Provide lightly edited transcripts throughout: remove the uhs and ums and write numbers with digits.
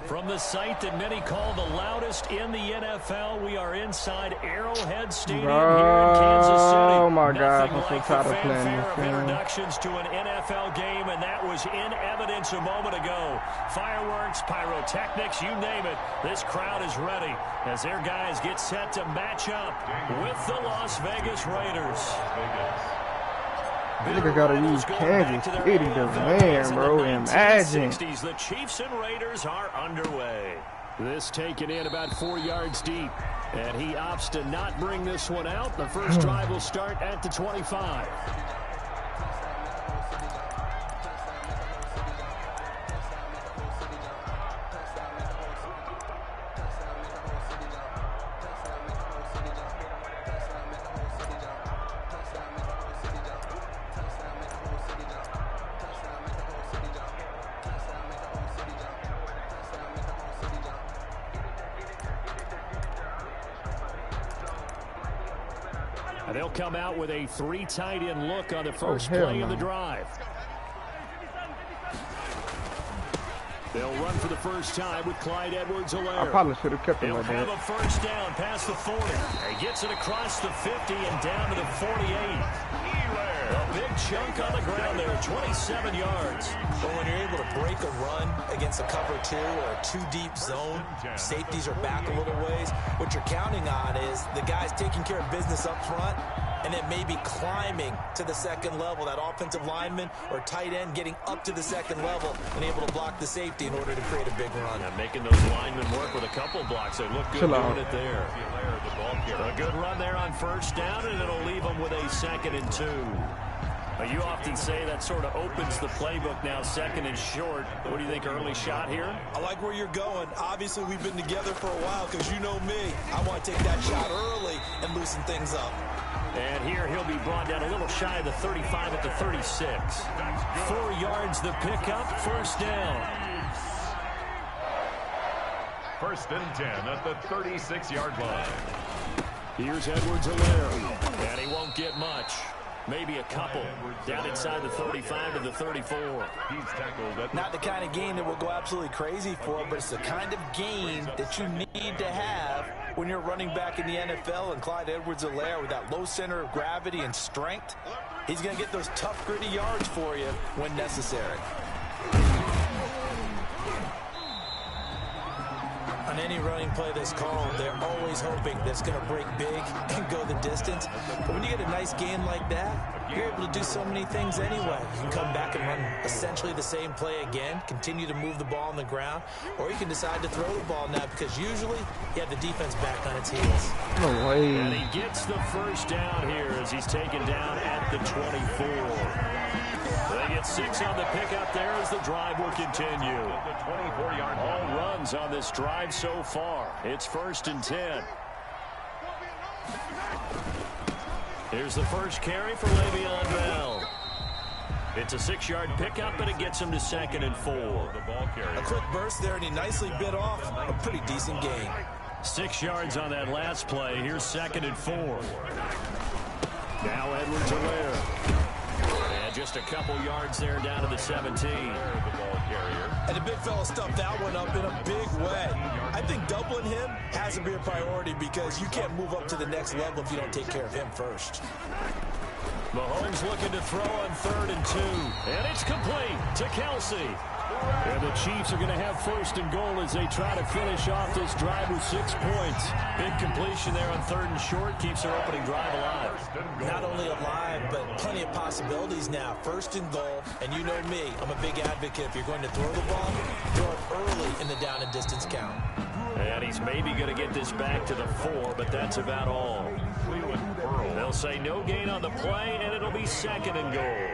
From the site that many call the loudest in the NFL, we are inside Arrowhead Stadium here in Kansas City. Oh my God, Nothing I'm so like tired the of playing fanfare this of game. introductions to an NFL game, and that was in evidence a moment ago. Fireworks, pyrotechnics, you name it. This crowd is ready as their guys get set to match up with the Las Vegas Raiders. This nigga gotta use Kansas City to win, bro. Imagine. The Chiefs and Raiders are underway. This taken in about 4 yards deep. And he opts to not bring this one out. The first drive will start at the 25. They'll come out with a 3 tight end look on the first play of the drive. They'll run for the first time with Clyde Edwards-Helaire. I probably should have kept him He'll like that. have a first down past the 40. He gets it across the 50 and down to the 48. A big chunk on the ground there, 27 yards. But when you're able to break a run against a cover 2 or a 2-deep zone, safeties are back a little ways. What you're counting on is the guys taking care of business up front and then maybe climbing to the second level. That offensive lineman or tight end getting up to the second level and able to block the safety in order to create a big run. And making those linemen work with a couple blocks. They look good doing it there. A good run there on first down, and it'll leave them with a 2nd and 2. You often say that sort of opens the playbook now, 2nd and short. What do you think, early shot here? I like where you're going. Obviously, we've been together for a while because you know me. I want to take that shot early and loosen things up. And here he'll be brought down a little shy of the 35 at the 36. 4 yards the pickup, first down. 1st and 10 at the 36-yard line. Here's Edwards-Helaire, and he won't get much. Maybe a couple. Down inside the 35 to the 34. He's tackled at not the kind of gain that we'll go absolutely crazy for, but it's the kind of gain that you need to have when you're running back in the NFL. And Clyde Edwards-Helaire, with that low center of gravity and strength, he's going to get those tough, gritty yards for you when necessary. On any running play that's called, they're always hoping that it's going to break big and go the distance. But when you get a nice gain like that, you're able to do so many things anyway. You can come back and run essentially the same play again, continue to move the ball on the ground, or you can decide to throw the ball now because usually you have the defense back on its heels. No way. And he gets the first down here as he's taken down at the 24. They get 6 on the pickup there as the drive will continue. All runs on this drive so far. It's 1st and 10. Here's the first carry for Le'Veon Bell. It's a 6-yard pickup, but it gets him to 2nd and 4. A quick burst there, and he nicely bit off a pretty decent gain. 6 yards on that last play. Here's 2nd and 4. Now Edwards-Helaire. And just a couple yards there down to the 17. And the big fella stuffed that one up in a big way. I think doubling him has to be a priority because you can't move up to the next level if you don't take care of him first. Mahomes looking to throw on 3rd and 2. And it's complete to Kelsey. And the Chiefs are going to have 1st and goal as they try to finish off this drive with 6 points. Big completion there on 3rd and short keeps their opening drive alive. Not only alive, but plenty of possibilities now. 1st and goal, and you know me, I'm a big advocate. If you're going to throw the ball, throw it early in the down and distance count. And he's maybe going to get this back to the 4, but that's about all. They'll say no gain on the play, and it'll be 2nd and goal.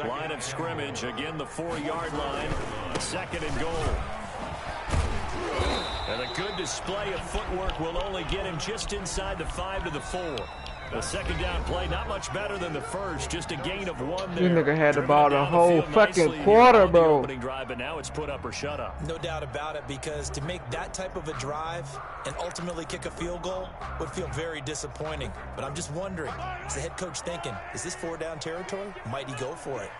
Line of scrimmage, again the 4-yard line, 2nd and goal. And a good display of footwork will only get him just inside the 5 to the 4. The 2nd down play, not much better than the first, just a gain of 1 there. This nigga had the ball the whole fucking quarter, bro. Opening drive, but now it's put up or shut up. No doubt about it, because to make that type of a drive and ultimately kick a field goal would feel very disappointing. But I'm just wondering, is the head coach thinking, is this 4-down territory? Might he go for it?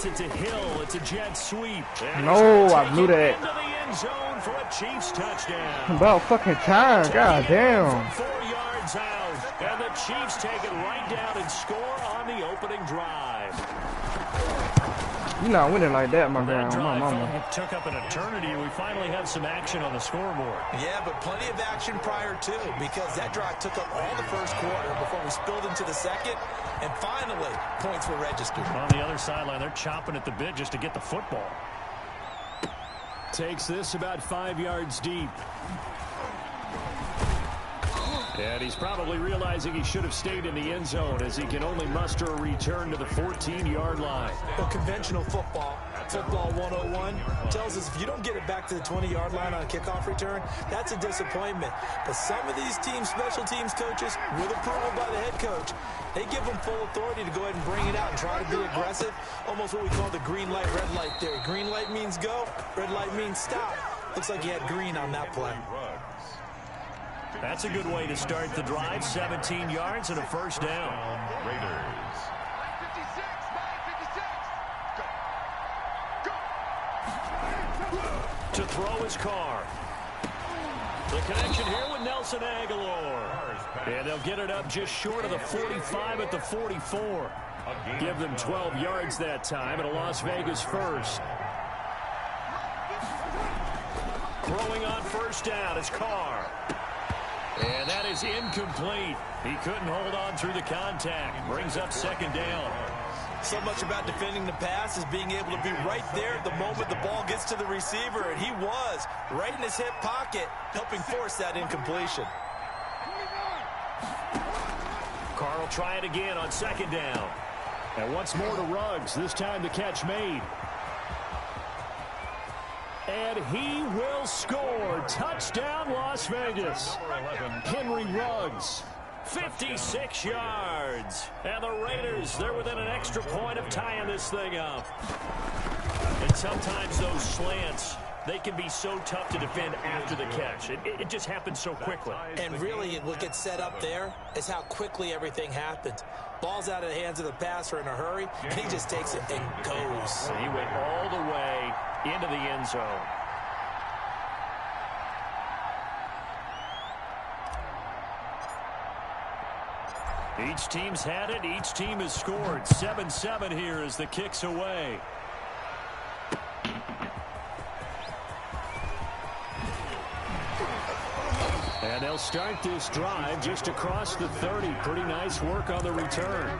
gets it to Hill. It's a jet sweep. No, I blew that. Into the end zone for a Chiefs touchdown. About fucking time. God damn. 4 yards out. And the Chiefs take it right down and score on the opening drive. You not winning like that, my girl. My mama. Took up an eternity. We finally have some action on the scoreboard. Yeah, but plenty of action prior to, because that drive took up all the first quarter before we spilled into the second, and finally, points were registered. On the other sideline, they're chomping at the bit just to get the football. Takes this about 5 yards deep. And he's probably realizing he should have stayed in the end zone as he can only muster a return to the 14-yard line. Well, conventional football 101, tells us if you don't get it back to the 20-yard line on a kickoff return, that's a disappointment. But some of these teams, special teams coaches, with approval by the head coach, they give them full authority to go ahead and bring it out and try to be aggressive, almost what we call the green light, red light theory. Green light means go, red light means stop. Looks like he had green on that play. That's a good way to start the drive. 17 yards and a first down. Raiders. To throw his car. The connection here with Nelson Aguilar. And they'll get it up just short of the 45 at the 44. Give them 12 yards that time, and a Las Vegas first. Throwing on first down is Carr. And that is incomplete. He couldn't hold on through the contact. Brings up second down. So much about defending the pass is being able to be right there at the moment the ball gets to the receiver, and he was right in his hip pocket, helping force that incompletion. Carr will try it again on second down. And once more to Ruggs, this time the catch made. And he will score. Touchdown, Las Vegas. Henry Ruggs, 56 yards. And the Raiders, they're within an extra point of tying this thing up. And sometimes those slants, they can be so tough to defend after the catch. It just happens so quickly. And really, what gets set up there is how quickly everything happens. Ball's out of the hands of the passer in a hurry, and he just takes it and goes. And he went all the way into the end zone. Each team's had it. Each team has scored. 7-7 here as the kick's away. And they'll start this drive just across the 30. Pretty nice work on the return.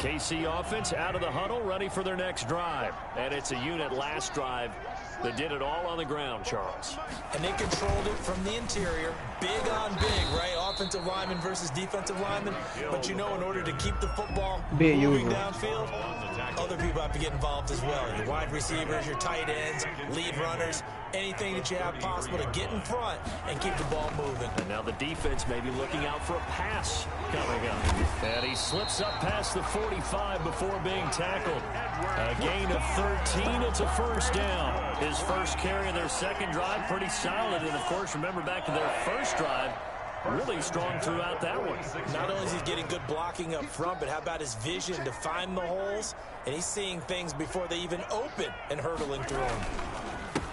KC offense out of the huddle, ready for their next drive. And it's a unit last drive that did it all on the ground, Charles. And they controlled it from the interior. Big on big, right? Offensive lineman versus defensive lineman. But you know, in order to keep the football moving downfield, other people have to get involved as well. Your wide receivers, your tight ends, lead runners, anything that you have possible to get in front and keep the ball moving. And now the defense may be looking out for a pass coming up. And he slips up past the 45 before being tackled. A gain of 13. It's a first down. His first carry of their second drive, pretty solid. And, of course, remember back to their first drive, really strong throughout that one. Not only is he getting good blocking up front, but how about his vision to find the holes? And he's seeing things before they even open and hurtling through them.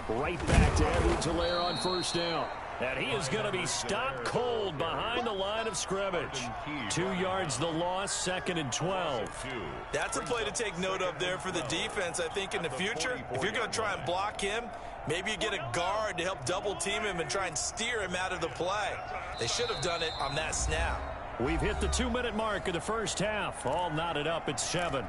Right back to Edwards-Helaire on first down. And he is going to be stopped cold behind the line of scrimmage. 2 yards the loss, second and 12. That's a play to take note of there for the defense, I think, in the future. If you're going to try and block him, maybe you get a guard to help double team him and try and steer him out of the play. They should have done it on that snap. We've hit the 2-minute mark of the first half. All knotted up at 7.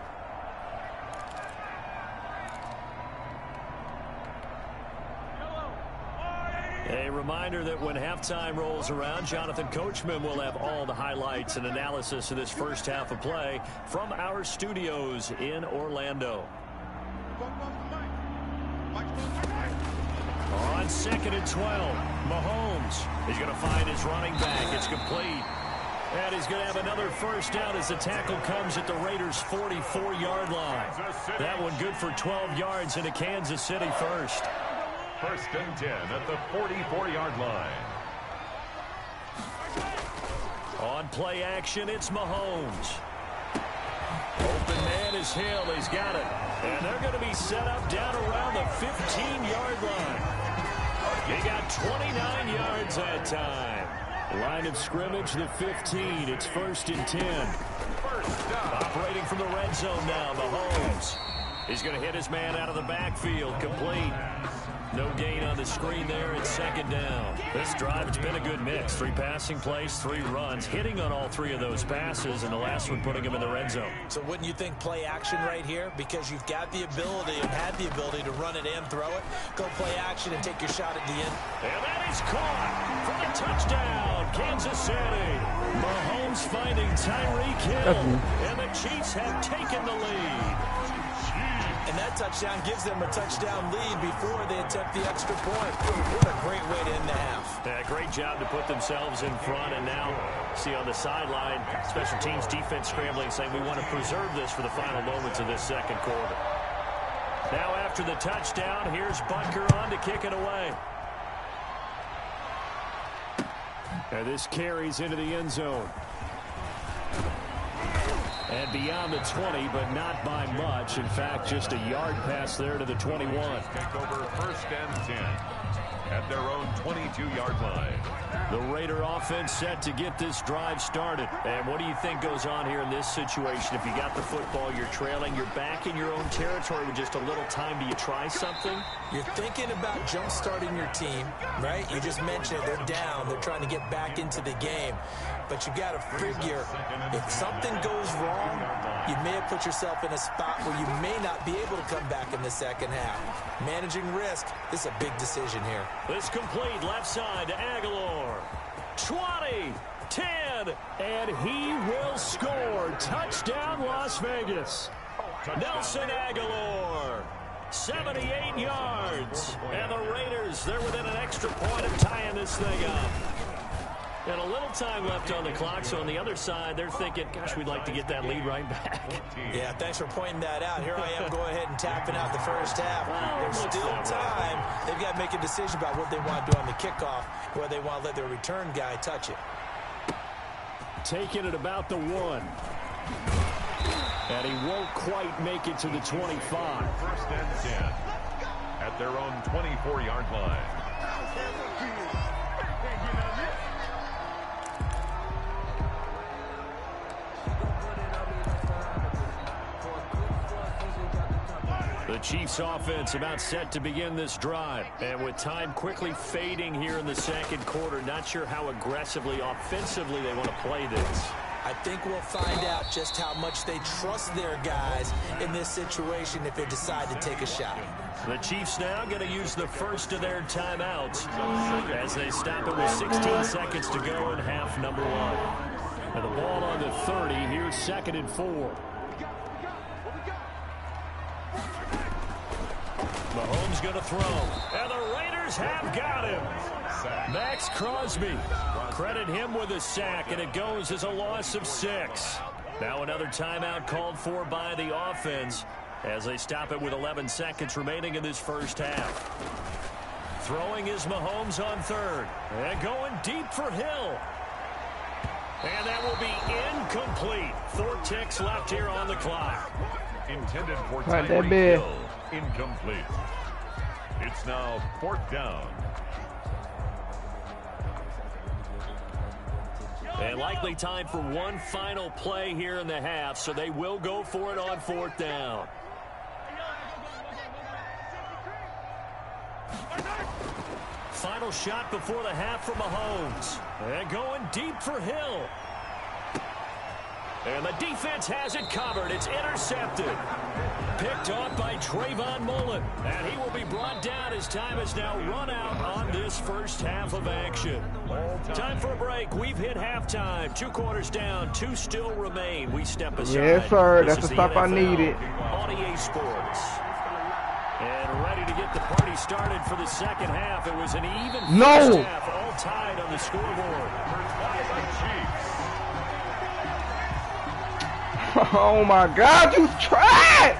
A reminder that when halftime rolls around, Jonathan Coachman will have all the highlights and analysis of this first half of play from our studios in Orlando. On second and 12, Mahomes is going to find his running back. It's complete. And he's going to have another first down as the tackle comes at the Raiders' 44-yard line. That one good for 12 yards into Kansas City first. First and 10 at the 44-yard line. On play action, it's Mahomes. Open man is Hill. He's got it. And they're going to be set up down around the 15-yard line. He got 29 yards that time. Line of scrimmage, the 15. It's first and 10. Operating from the red zone now, Mahomes. He's going to hit his man out of the backfield. Complete. No gain on the screen there. It's second down. This drive, it's been a good mix. 3 passing plays, 3 runs, hitting on all 3 of those passes, and the last one putting him in the red zone. So wouldn't you think play action right here? Because you've got the ability and had the ability to run it and throw it. Go play action and take your shot at the end. And that is caught for the touchdown, Kansas City. Mahomes finding Tyreek Hill, and the Chiefs have taken the lead. And that touchdown gives them a touchdown lead before they attempt the extra point. What a great way to end the half. Yeah, great job to put themselves in front. And now, see on the sideline, special teams defense scrambling, saying we want to preserve this for the final moments of this second quarter. Now after the touchdown, here's Butker on to kick it away. And this carries into the end zone. And beyond the 20, but not by much. In fact, just a yard pass there to the 21. Take over first and 10 at their own 22-yard line. The Raider offense set to get this drive started. And what do you think goes on here in this situation? If you got the football, you're trailing, you're back in your own territory with just a little time. Do you try something? You're thinking about jump-starting your team, right? You just mentioned they're down. They're trying to get back into the game. But you got to figure, if something goes wrong, you may have put yourself in a spot where you may not be able to come back in the second half. Managing risk is a big decision here. This complete left side to Aguilar. 20, 10, and he will score. Touchdown, Las Vegas. Nelson Aguilar, 78 yards. And the Raiders, they're within an extra point of tying this thing up. And a little time left on the clock, so on the other side, they're thinking, gosh, we'd like to get that lead right back. Yeah, thanks for pointing that out. Here I am going ahead and tapping out the first half. There's still time. They've got to make a decision about what they want to do on the kickoff, whether they want to let their return guy touch it. Taking it about the 1. And he won't quite make it to the 25. First and 10 at their own 24-yard line. The Chiefs offense about set to begin this drive. And with time quickly fading here in the second quarter, not sure how aggressively, offensively they want to play this. I think we'll find out just how much they trust their guys in this situation if they decide to take a shot. The Chiefs now going to use the first of their timeouts as they stop it with 16 seconds to go in half number 1. And the ball on the 30. Here's second and 4. Mahomes going to throw, and the Raiders have got him. Max Crosby, credit him with a sack, and it goes as a loss of 6. Now another timeout called for by the offense as they stop it with 11 seconds remaining in this first half. Throwing is Mahomes on third, and going deep for Hill. And that will be incomplete. 4 ticks left here on the clock. Intended for Tyreek Hill. Incomplete. It's now 4th down. And likely time for one final play here in the half, so they will go for it on 4th down. Final shot before the half for Mahomes. And going deep for Hill. And the defense has it covered. It's intercepted. Picked off by Trayvon Mullen. And he will be brought down as time has now run out on this first half of action. Time for a break. We've hit halftime. 2 quarters down. 2 still remain. We step aside. Yes, sir. This That's the is stuff I NFL needed. On EA Sports. And ready to get the party started for the second half. It was an even first half. All tied on the scoreboard. Oh my God, you trash!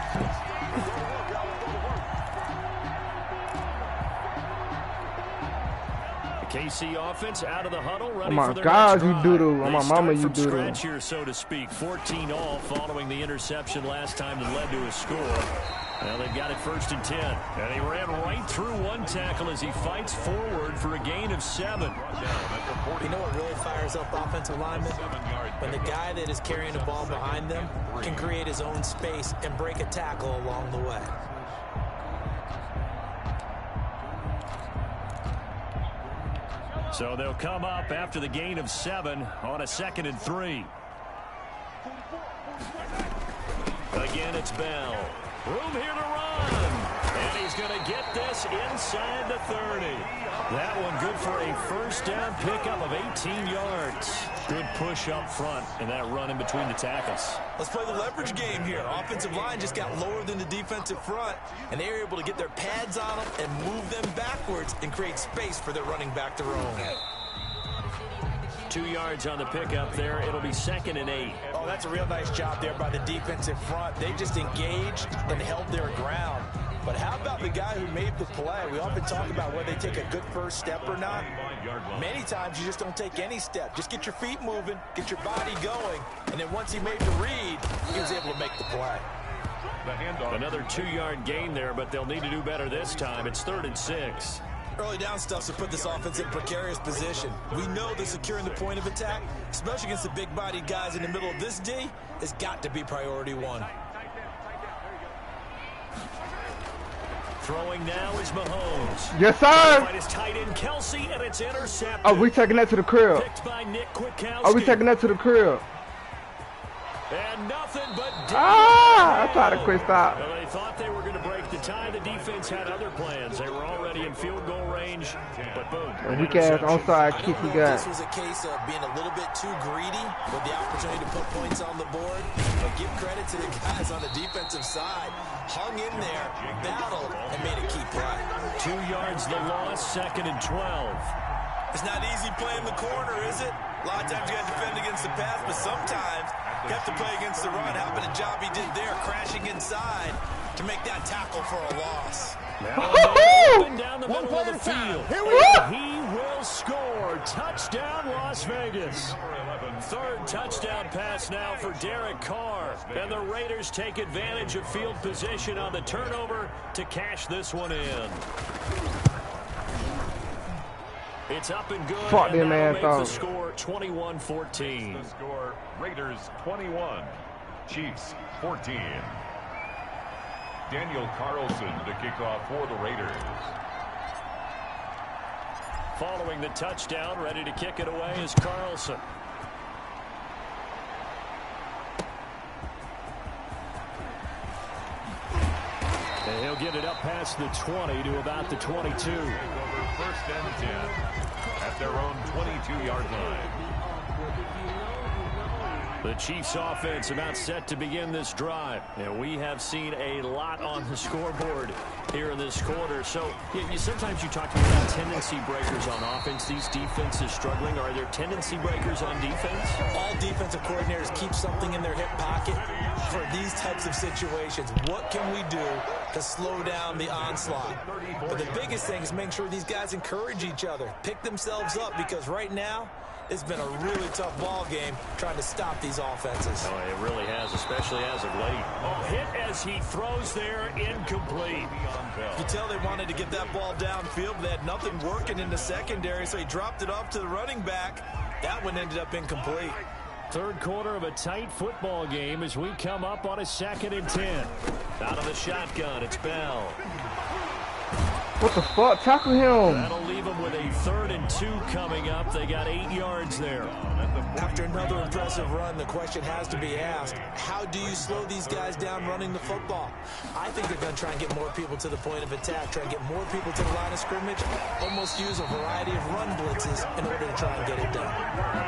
KC offense out of the huddle, ready Oh my for their God, next you drive. doodle. Oh They my start mama, you from doodle. scratch here, so to speak. 14-all following the interception last time that led to a score. Well, they've got it 1st and 10. And he ran right through one tackle as he fights forward for a gain of 7. You know what really fires up offensive linemen? When the guy that is carrying the ball behind them can create his own space and break a tackle along the way. So they'll come up after the gain of 7 on a 2nd and 3. Again, it's Bell. Room here to run. And he's going to get this inside the 30. That one good for a first down pickup of 18 yards. Good push up front and that run in between the tackles. Let's play the leverage game here. Offensive line just got lower than the defensive front, and they were able to get their pads on them and move them backwards and create space for their running back to roam. 2 yards on the pickup there. It'll be 2nd and 8. Oh, that's a real nice job there by the defensive front. They just engaged and held their ground. But how about the guy who made the play? We often talk about whether they take a good first step or not. Many times you just don't take any step. Just get your feet moving, get your body going, and then once he made the read, he was able to make the play. Another 2-yard gain there, but they'll need to do better this time. It's 3rd and 6. Early down stuff to put this offense in precarious position. We know that securing the point of attack, especially against the big-bodied guys in the middle of this D, has got to be priority 1. Throwing now is Mahomes. Yes, sir. Right is tight end Kelsey, and it's intercepted. Are we taking that to the crib? Picked by Nick Kwiatkowski. Are we taking that to the crib? And nothing but I tried to quick stop. Well, they thought they were going to break the tie. The defense had other plans. They were already in field goal range, but boom. Weak ass onside kick he got. This was a case of being a little bit too greedy with the opportunity to put points on the board. But give credit to the guys on the defensive side. Hung in there, battled, and made a key play. 2 yards the loss, 2nd and 12. It's not easy playing the corner, is it? A lot of times you got to defend against the pass, but sometimes you have to play against the run. How about a job he did there, crashing inside to make that tackle for a loss. Now down the middle of the field. He will score. Touchdown, Las Vegas. 3rd touchdown pass now for Derek Carr. And the Raiders take advantage of field position on the turnover to cash this one in. It's up and good. Fuck and them that'll ass make the off. score 21-14. The score, Raiders 21, Chiefs 14. Daniel Carlson to kick off for the Raiders. Following the touchdown, ready to kick it away is Carlson. And he'll get it up past the 20 to about the 22. 1st and 10 at their own 22-yard line. The Chiefs offense about set to begin this drive. And we have seen a lot on the scoreboard here in this quarter. So sometimes you talk about tendency breakers on offense. These defenses struggling. Are there tendency breakers on defense? All defensive coordinators keep something in their hip pocket for these types of situations. What can we do to slow down the onslaught? But the biggest thing is making sure these guys encourage each other, pick themselves up, because right now, it's been a really tough ball game trying to stop these offenses. Oh, it really has, especially as of late. Oh, hit as he throws there, incomplete. You can tell they wanted to get that ball downfield. They had nothing working in the secondary, so he dropped it off to the running back. That one ended up incomplete. 3rd quarter of a tight football game as we come up on a 2nd and 10. Out of the shotgun, it's Bell. What the fuck? Tackle him. That'll leave them with a 3rd and 2 coming up. They got 8 yards there. After another impressive run, the question has to be asked, how do you slow these guys down running the football? I think they're going to try and get more people to the point of attack, try and get more people to the line of scrimmage, almost use a variety of run blitzes in order to try and get it done.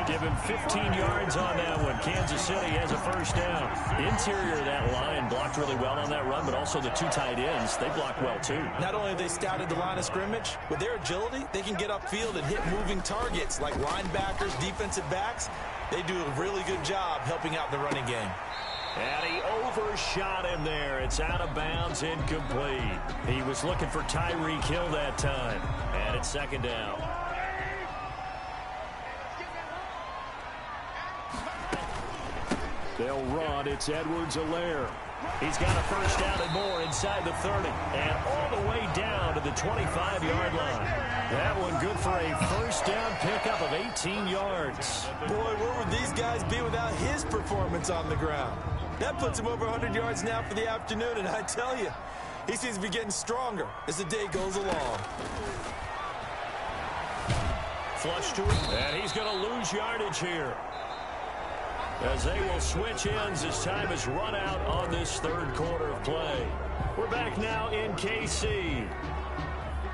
Give him 15 yards on that one. Kansas City has a first down. Interior of that line blocked really well on that run, but also the 2 tight ends, they blocked well too. Not only have they scouted the line of scrimmage, with their agility, they can get upfield and hit moving targets like linebackers, defensive backs. They do a really good job helping out the running game. And he overshot him there. It's out of bounds, incomplete. He was looking for Tyreek Hill that time. And it's 2nd down. They'll run. It's Edwards-Helaire. He's got a first down and more inside the 30. And all the way down to the 25-yard line. That one good for a first down pickup of 18 yards. Boy, where would these guys be without his performance on the ground? That puts him over 100 yards now for the afternoon, and I tell you, he seems to be getting stronger as the day goes along. Flush to him, and he's going to lose yardage here, as they will switch ends as time is run out on this third quarter of play. We're back now in KC.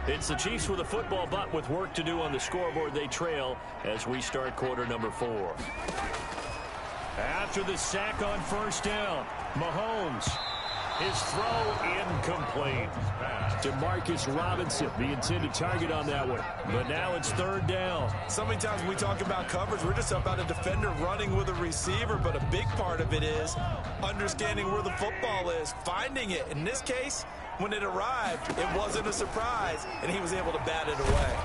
It's the Chiefs with a football, but with work to do on the scoreboard. They trail as we start quarter number 4. After the sack on first down, Mahomes. His throw incomplete. Demarcus Robinson, the intended target on that one. But now it's third down. So many times when we talk about coverage, we're just about a defender running with a receiver, but a big part of it is understanding where the football is, finding it. In this case, when it arrived, it wasn't a surprise, and he was able to bat it away.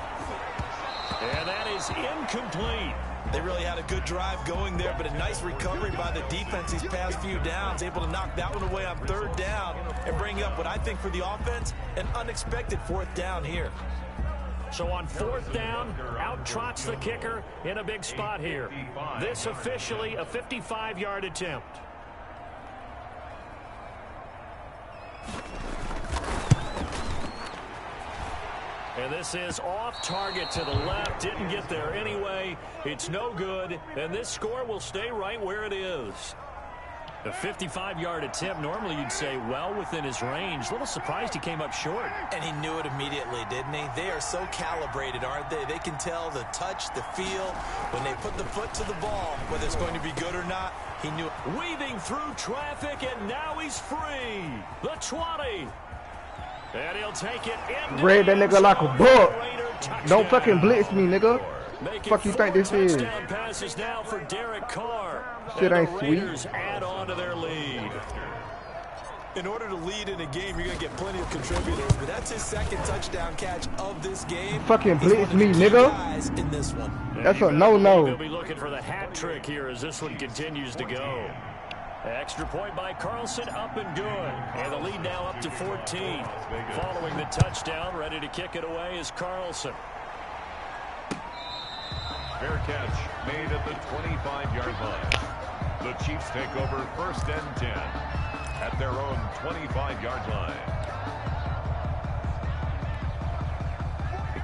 And that is incomplete. They really had a good drive going there, but a nice recovery by the defense these past few downs, able to knock that one away on third down and bring up what I think for the offense, an unexpected fourth down here. So on fourth down, out trots the kicker in a big spot here. This officially a 55-yard attempt. And this is off target to the left. Didn't get there anyway. It's no good. And this score will stay right where it is. A 55-yard attempt, normally you'd say well within his range. A little surprised he came up short. And he knew it immediately, didn't he? They are so calibrated, aren't they? They can tell the touch, the feel. When they put the foot to the ball, whether it's going to be good or not, he knew it. Weaving through traffic, and now he's free. The 20. And he'll take it in. Red that nigga like a buck. Don't fucking blitz me, nigga. Fuck you think this is? Passes now for Derek Carr. Shit ain't the sweet. Raiders add on to their lead. In order to lead in a game, you're going to get plenty of contributors, but that's his second touchdown catch of this game. Fucking blitz me, nigga. In this one. That's a no-no. He'll be looking for the hat trick here as this one continues to go. Extra point by Carlson, up and good. And the lead now up to 14. Following the touchdown, ready to kick it away is Carlson. Fair catch made at the 25-yard line. The Chiefs take over first and 10 at their own 25-yard line.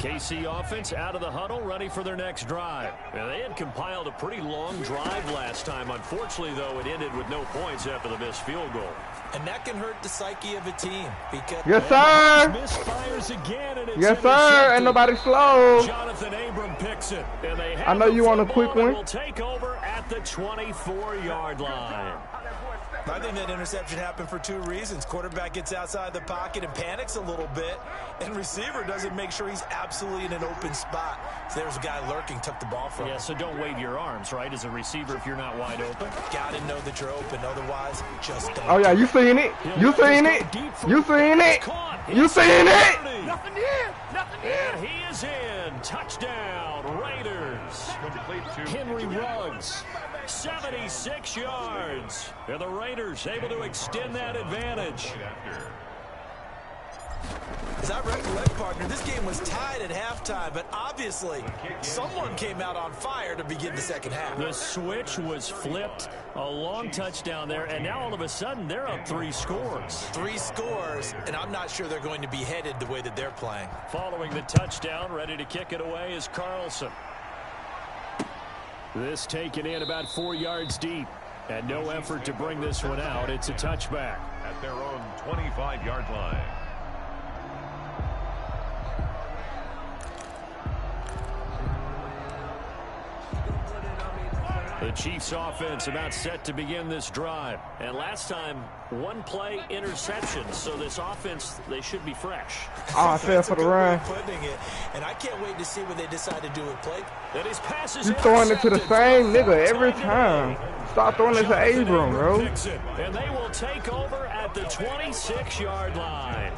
KC offense out of the huddle, ready for their next drive. And they had compiled a pretty long drive last time. Unfortunately, though, it ended with no points after the missed field goal. And that can hurt the psyche of a team. Because yes, sir. Misfires again, and it's yes, sir. Ain't nobody slow. Jonathan Abram picks it. And they have I know you want a quick one. Will take over at the 24-yard line. I think that interception happened for two reasons. Quarterback gets outside the pocket and panics a little bit, and receiver doesn't make sure he's absolutely in an open spot. So there's a guy lurking, took the ball from him. Yeah, so don't wave your arms, right, as a receiver if you're not wide open. Got to know that you're open, otherwise just don't. Oh, yeah, you seen it. You seen it. You seen it. You seen it. Nothing here. Nothing here. And he is in. Touchdown, Raiders. Henry Ruggs. 76 yards. And the Raiders able to extend that advantage. As I recollect, partner, this game was tied at halftime, but obviously someone came out on fire to begin the second half. The switch was flipped, a long touchdown there, and now all of a sudden they're up 3 scores. 3 scores, and I'm not sure they're going to be headed the way that they're playing. Following the touchdown, ready to kick it away is Carlson. This taken in about 4 yards deep, and no effort to bring this one out. It's a touchback. At their own 25-yard line. The Chiefs offense about set to begin this drive. And last time, 1 play interception. So this offense, they should be fresh. Oh, I fell for the run. And I can't wait to see what they decide to do with play. And his passes You throwing it to the same nigga every time. Stop throwing it to Abram, bro. And they will take over at the 26-yard line.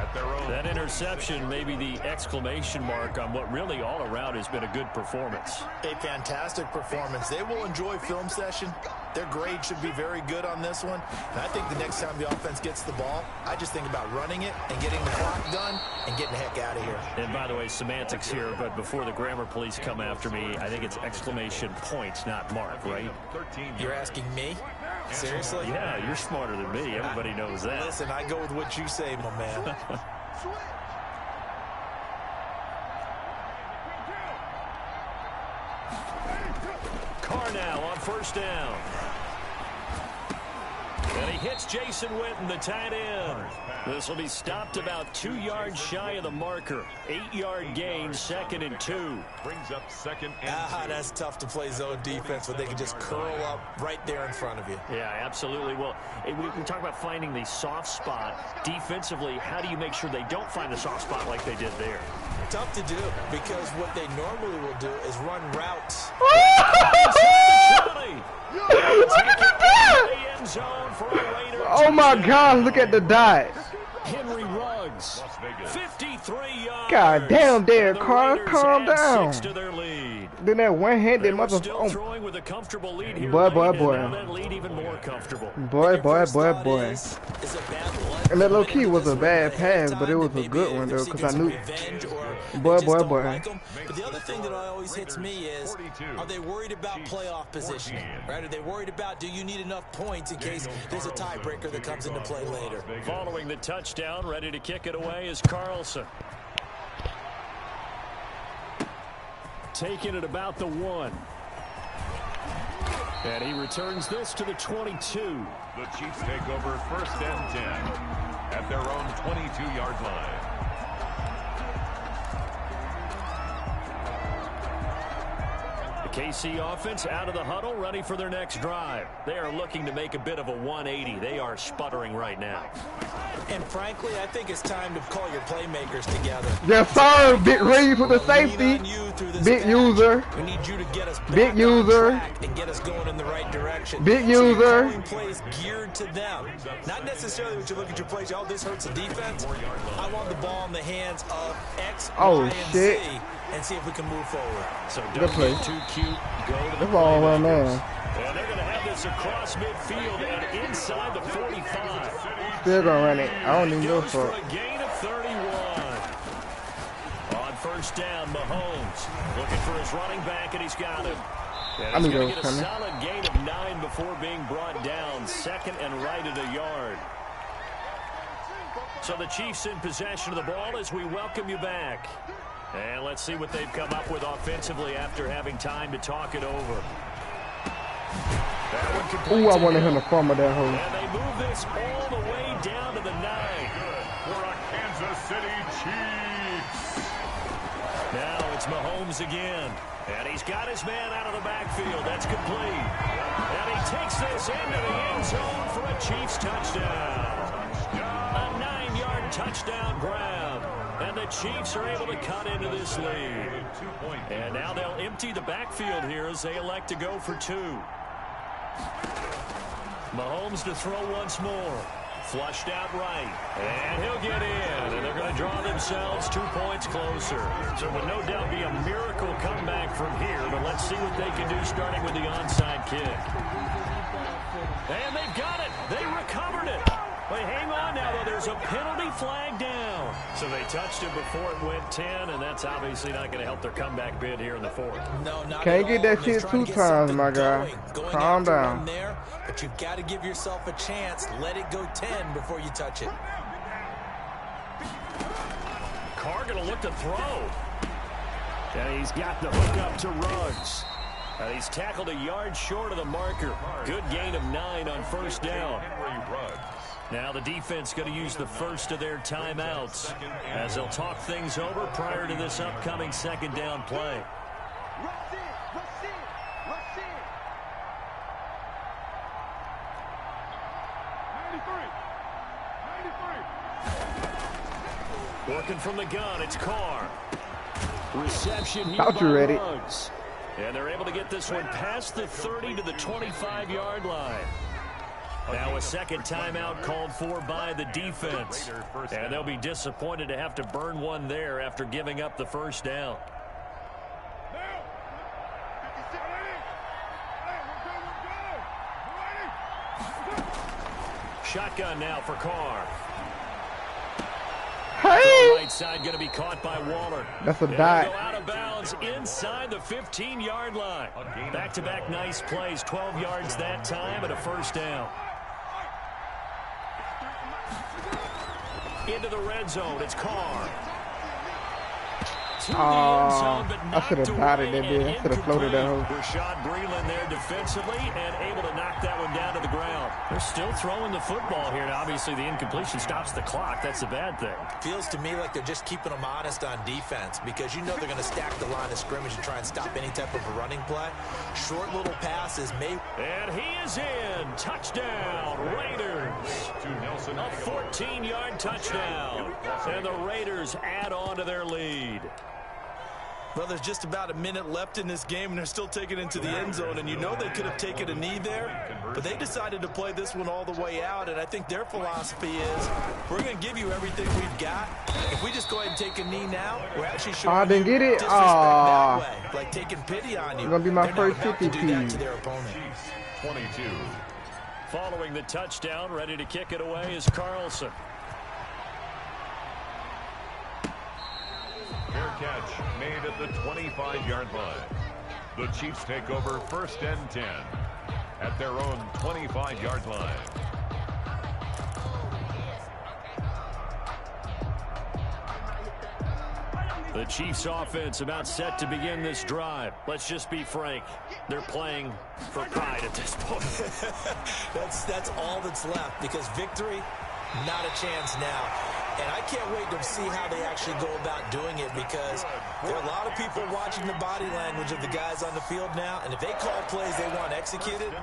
at their own. That interception may be the exclamation mark on what really all around has been a good performance. A fantastic performance. They will enjoy film session. Their grade should be very good on this one. And I think the next time the offense gets the ball, I just think about running it and getting the clock done and getting the heck out of here. And by the way, semantics here, but before the grammar police come after me, I think it's exclamation points, not mark, right? You're asking me? Seriously? Yeah, you're smarter than me. Everybody knows that. Listen, I go with what you say, my man. Carr now on first down. And he hits Jason Witten, the tight end. This will be stopped about 2 yards shy of the marker. 8-yard gain, 2nd and 2. Brings up 2nd and 2. That's tough to play zone defense when they can just curl up right there in front of you. Yeah, absolutely. Well, we talk about finding the soft spot. Defensively, how do you make sure they don't find the soft spot like they did there? Tough to do because what they normally will do is run routes. Oh my God, look at the dot. Henry Ruggs, 53 yards. God damn, Derek Carr, calm down. 6 to their lead. Then that one-handed motherfucker. Throwing with a comfortable lead here. Boy. That lead even more comfortable. Boy. And that low-key was a bad pass, but it was a good one, though, because I knew. Boy. But the other thing that always hits me is, are they worried about playoff positioning? Right? Are they worried about, do you need enough points in case there's a tiebreaker that comes into play later? Following the touchdown, ready to kick it away is Carlson. Taking it about the 1. And he returns this to the 22. The Chiefs take over 1st and 10 at their own 22-yard line. The KC offense out of the huddle, ready for their next drive. They are looking to make a bit of a 180. They are sputtering right now. And frankly, I think it's time to call your playmakers together. Yes, sir. Big Reed for the safety. Big user. We need you to get us back Big user. on track and get us going in the right direction. Big so user. you're calling plays geared to them. Not necessarily when you look at your plays, oh, this hurts the defense. I want the ball in the hands of X, Y, and shit. Z and see if we can move forward. So good play. Too cute. Go to the That's all right now. And they're going to have this across midfield and inside the 45. Still gonna run it. I don't even know for a gain of 31. On first down, Mahomes looking for his running back, and he's got him. And he's going to get a solid gain of 9 before being brought down. 2nd and right at a yard. So the Chiefs in possession of the ball as we welcome you back. And let's see what they've come up with offensively after having time to talk it over. Ooh, I wanted him to fumble that hole. And they move this all the way down to the 9. For a Kansas City Chiefs. Now it's Mahomes again. And he's got his man out of the backfield. That's complete. And he takes this into the end zone for a Chiefs touchdown. A 9-yard touchdown grab. And the Chiefs are able to cut into this lead. And now they'll empty the backfield here as they elect to go for 2. Mahomes to throw once more. Flushed out right. And he'll get in. And they're going to draw themselves 2 points closer. So it would no doubt be a miracle comeback from here. But let's see what they can do starting with the onside kick. And they've got it. They recovered it. But hang on now, though. There's a penalty flag down. So they touched it before it went 10, and that's obviously not going to help their comeback bid here in the 4th. No, not Can't get that shit trying 2 to get times, my guy. Going Calm down. There, but you've got to give yourself a chance. Let it go 10 before you touch it. Carr going to look to throw. And he's got the hook up to Ruggs. And he's tackled a yard short of the marker. Good gain of 9 on first down. Now the defense going to use the first of their timeouts as they'll talk things over prior to this upcoming 2nd down play. Working from the gun, it's Carr. Reception here by Ruggs. And they're able to get this one past the 30 to the 25-yard line. Now a second timeout called for by the defense. And they'll be disappointed to have to burn one there after giving up the first down. Shotgun now for Carr. Hey! Right side going to be caught by Waller. That's a Go dot. out of bounds inside the 15-yard line. Back-to-back nice plays, 12 yards that time and a first down. Into the red zone, it's Carr. I should have dotted that bit. I should have floated that hole. Rashad Breeland there defensively and able to knock that one down to the ground. They're still throwing the football here, and obviously the incompletion stops the clock. That's the bad thing. Feels to me like they're just keeping them honest on defense because you know they're going to stack the line of scrimmage and try and stop any type of a running play. Short little passes may... And he is in. Touchdown, Raiders. A 14-yard touchdown. And the Raiders add on to their lead. Well, there's just about a minute left in this game, and they're still taking it into the end zone. And you know they could have taken a knee there, but they decided to play this one all the way out. And I think their philosophy is, we're going to give you everything we've got. If we just go ahead and take a knee now, we're actually showing I didn't get it. disrespect that way, like taking pity on you. It's gonna be my They're first not about 50 to do that piece. to their opponent. 22. Following the touchdown, ready to kick it away is Carlson. Fair catch made at the 25-yard line. The Chiefs take over first and 10 at their own 25-yard line. The Chiefs offense about set to begin this drive. Let's just be frank. They're playing for pride at this point. That's all that's left because victory, not a chance now. And I can't wait to see how they actually go about doing it because there are a lot of people watching the body language of the guys on the field now. And if they call plays they want executed,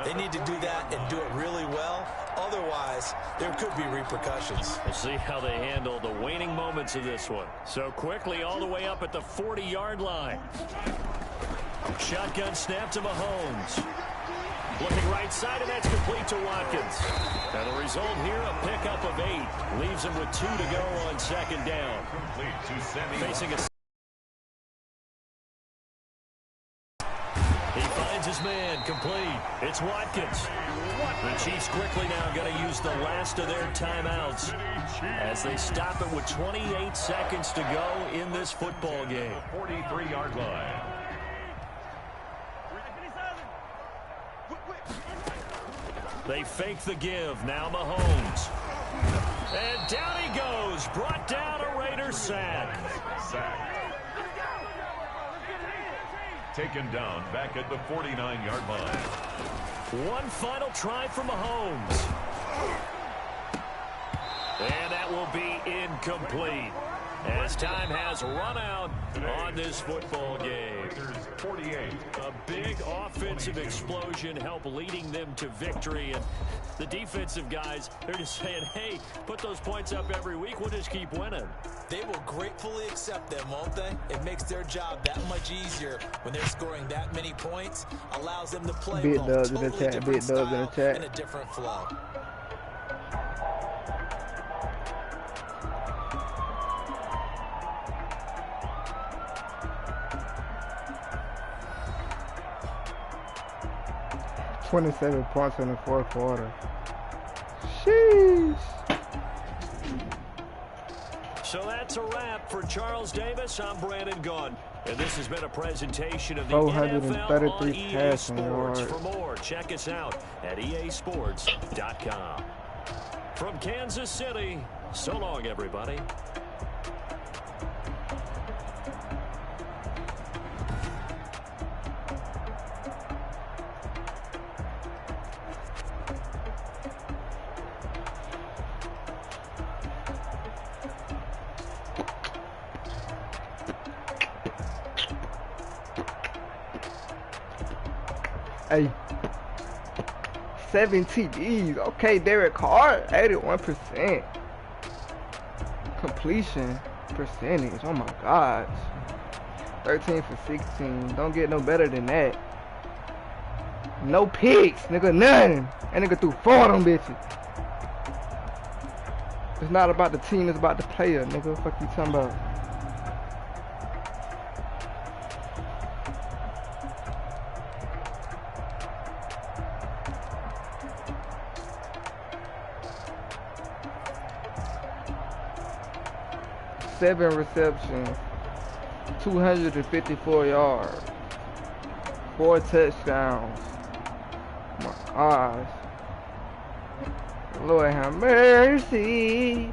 they need to do that and do it really well. Otherwise, there could be repercussions. We'll see how they handle the waning moments of this one. So quickly all the way up at the 40-yard line. Shotgun snap to Mahomes. Looking right side, and that's complete to Watkins. And the result here, a pickup of 8. Leaves him with 2 to go on second down. Complete to Sammy. Facing a... He finds his man, complete. It's Watkins. The Chiefs quickly now going to use the last of their timeouts as they stop it with 28 seconds to go in this football game. 43-yard line. They fake the give. Now Mahomes. And down he goes. Brought down a Raider sack. Taken down back at the 49-yard line. One final try for Mahomes. And that will be incomplete as time has run out on this football game. 48. A big offensive explosion helped leading them to victory. And the defensive guys, they're just saying, hey, put those points up every week. We'll just keep winning. They will gratefully accept them, won't they? It makes their job that much easier when they're scoring that many points. Allows them to play Big well, dubs in the totally chat, different big dubs in the style chat. and a different flow. $27 points in the fourth quarter. Sheesh. So that's a wrap for Charles Davis. I'm Brandon Gunn. And this has been a presentation of the 433 NFL on EA passing Sports. yards. For more, check us out at easports.com. From Kansas City, so long, everybody. Hey, 7 TDs. Okay, Derek Carr, 81%. Completion percentage. Oh my gosh. 13 for 16. Don't get no better than that. No picks, nigga, none. That nigga threw 4 of them bitches. It's not about the team, it's about the player, nigga. Fuck you talking about? Seven receptions, 254 yards, 4 touchdowns. My gosh. Lord have mercy.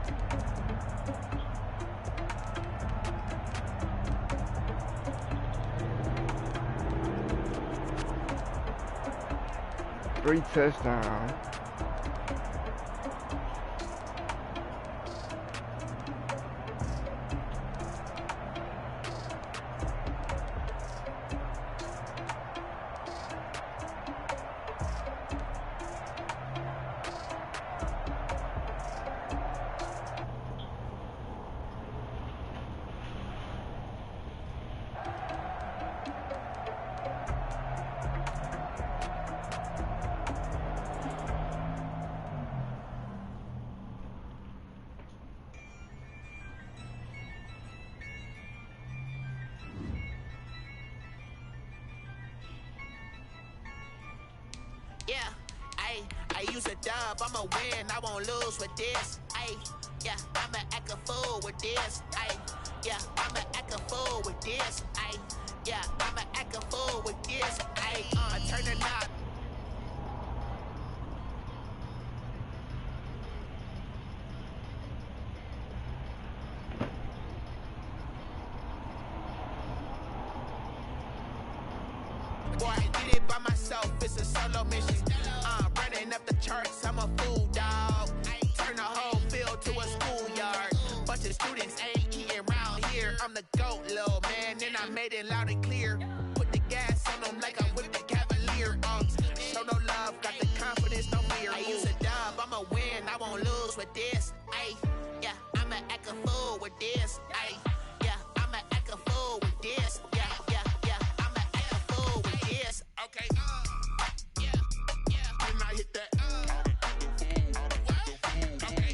Three touchdowns. Yeah, I use a dub, I'ma win, I won't lose with this. Yeah, I'ma act a fool with this. Yeah, I'ma act a fool with this. Yeah, I'ma act a fool with this. Turn the knob. Boy, I did it by myself, it's a solo mission. Running up the charts, I'm a fool, dog. Turn the whole field to a schoolyard. Bunch of students ain't eating round here. I'm the GOAT, little man, and I made it loud and clear. Put the gas on them like I whipped the Cavalier. Show no love, got the confidence, no fear. I use a dub, I'ma win, I won't lose with this. Yeah, I'ma act a fool with this. Yeah, I'ma act a fool with this. Yeah, I'ma act a fool with this. Okay. When I hit that. Okay.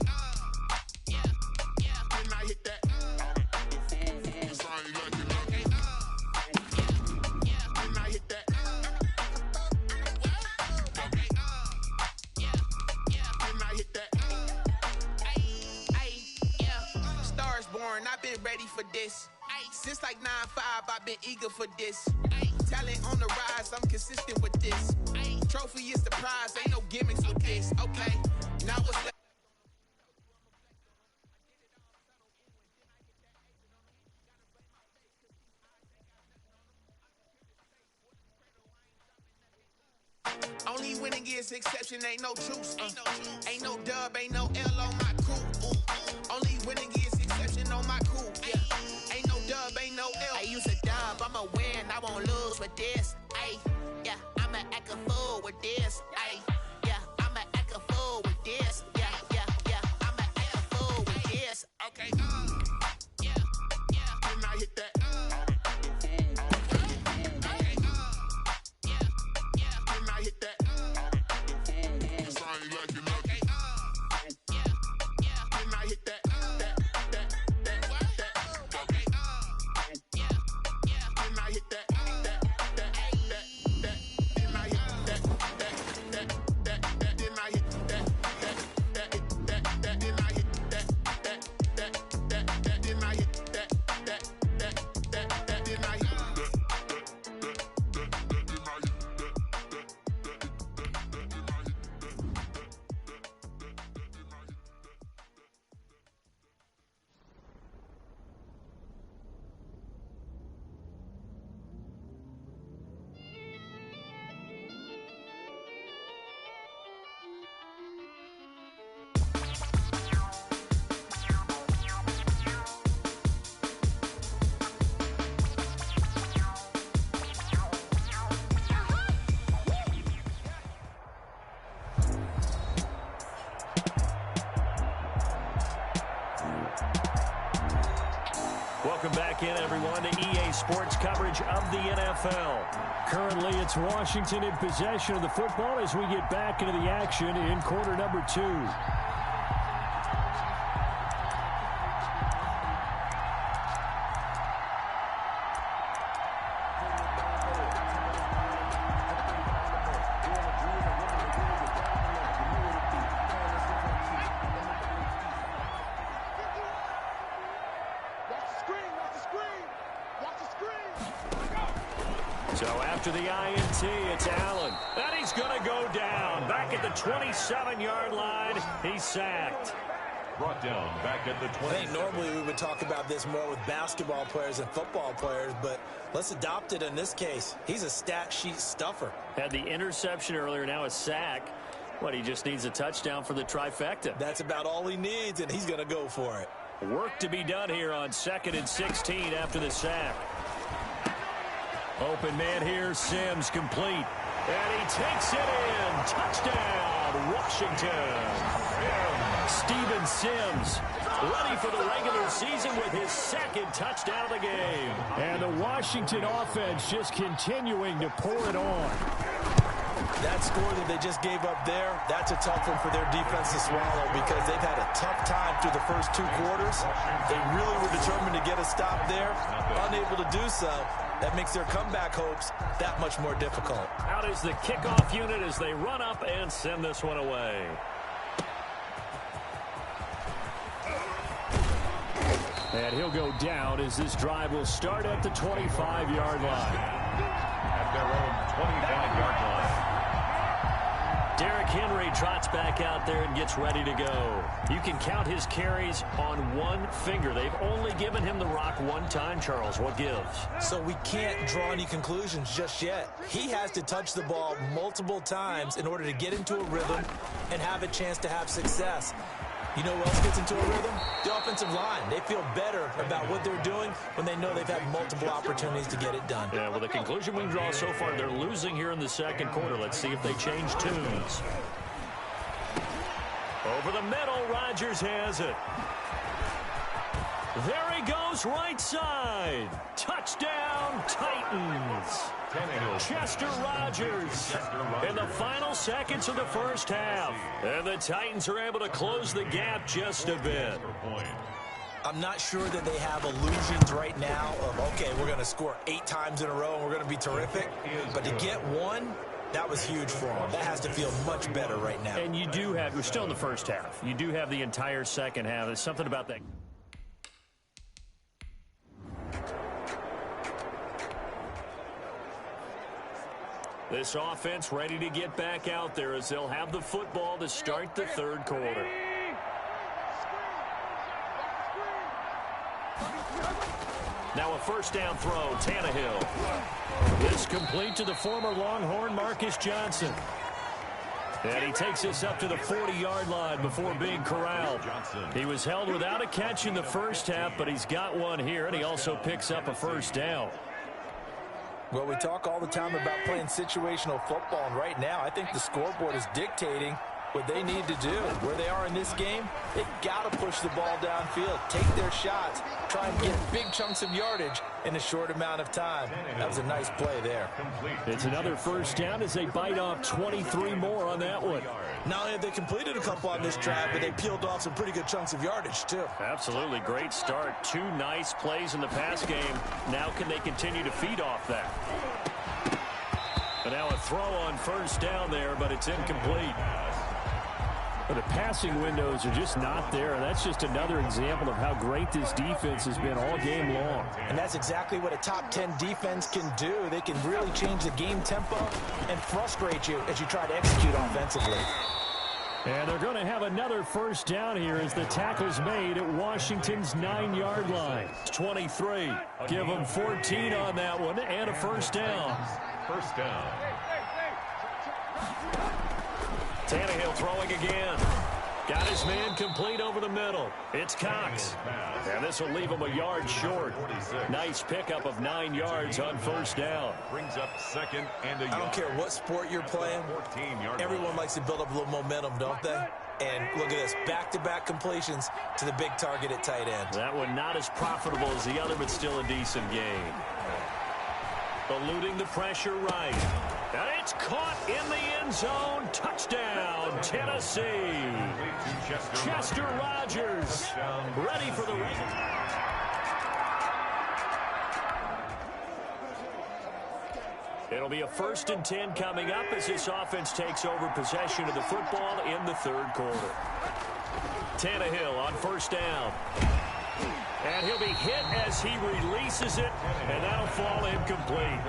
When I hit that. It's all you like it. Okay. When I hit that. Okay. When I hit that. Yeah. Stars born, I've been ready for this. Since like 9-5, I've been eager for this. Talent on the rise, I'm consistent with this. Trophy is the prize, ain't no gimmicks with this. Okay, now what's that? Only winning is exception, ain't no truce. Ain't no dub, ain't no L on my crew. Only winning is exception on my crew. Yeah, ain't no dub, ain't no L. I use a dub, I'ma win, I won't lose with this. Yeah, I'ma act a fool with this. Yeah, I'ma act a fool with this. Yeah, I'ma act a fool with this. Okay. When I hit that. Okay. When I hit that. It's all you like it. Okay. When I hit that. Okay. When I hit that. When I hit that. Welcome back in, everyone, to EA Sports coverage of the NFL. Currently, it's Washington in possession of the football as we get back into the action in quarter number 2. So after the INT, it's Allen. And he's going to go down. Back at the 27-yard line, he's sacked. Brought down back at the 20. I think normally we would talk about this more with basketball players and football players, but let's adopt it in this case. He's a stat sheet stuffer. Had the interception earlier, now a sack. What, he just needs a touchdown for the trifecta. That's about all he needs, and he's going to go for it. Work to be done here on 2nd and 16 after the sack. Open man here, Sims complete. And he takes it in. Touchdown, Washington. Steven Sims ready for the regular season with his 2nd touchdown of the game. And the Washington offense just continuing to pour it on. That score that they just gave up there, that's a tough one for their defense to swallow because they've had a tough time through the first 2 quarters. They really were determined to get a stop there, unable to do so. That makes their comeback hopes that much more difficult. Out is the kickoff unit as they run up and send this one away. And he'll go down as this drive will start at the 25-yard line. At their own 25-yard line. Derrick Henry trots back out there and gets ready to go. You can count his carries on one finger. They've only given him the rock one time, Charles. What gives? So we can't draw any conclusions just yet. He has to touch the ball multiple times in order to get into a rhythm and have a chance to have success. You know who else gets into a rhythm? The offensive line. They feel better about what they're doing when they know they've had multiple opportunities to get it done. Yeah, well, the conclusion we can draw so far, they're losing here in the 2nd quarter. Let's see if they change tunes. Over the middle, Rodgers has it. There he goes, right side. Touchdown, Titans. Chester Rogers in the final seconds of the first half. And the Titans are able to close the gap just a bit. I'm not sure that they have illusions right now of, okay, we're going to score 8 times in a row and we're going to be terrific. But to get one, that was huge for them. That has to feel much better right now. And you do have, we're still in the first half. You do have the entire second half. There's something about that. This offense ready to get back out there as they'll have the football to start the 3rd quarter. Now a first down throw, Tannehill. This complete to the former Longhorn Marcus Johnson. And he takes this up to the 40-yard line before being corralled. He was held without a catch in the first half, but he's got one here, and he also picks up a first down. Well, we talk all the time about playing situational football, and right now I think the scoreboard is dictating what they need to do. Where they are in this game, they've got to push the ball downfield, take their shots, try and get big chunks of yardage in a short amount of time. That was a nice play there. It's another first down as they bite off 23 more on that one. Not only have they completed a couple on this drive, but they peeled off some pretty good chunks of yardage, too. Absolutely. Great start. 2 nice plays in the pass game. Now can they continue to feed off that? But now a throw on first down there, but it's incomplete. But the passing windows are just not there. And that's just another example of how great this defense has been all game long. And that's exactly what a top 10 defense can do. They can really change the game tempo and frustrate you as you try to execute offensively. And they're going to have another first down here as the tackle's made at Washington's 9-yard line. 23. Give them 14 on that one and a first down. First down. Tannehill throwing again. Got his man complete over the middle. It's Cox. And this will leave him a yard short. Nice pickup of 9 yards on first down. Brings up 2nd and a yard. I don't care what sport you're playing. Everyone likes to build up a little momentum, don't they? And look at this, back-to-back completions to the big target at tight end. That one not as profitable as the other, but still a decent gain. Eluding the pressure right. And it's caught in the end zone. Touchdown, Tennessee. Chester Rogers ready for the race. It'll be a 1st and 10 coming up as this offense takes over possession of the football in the 3rd quarter. Tannehill on 1st down. And he'll be hit as he releases it, and that'll fall incomplete.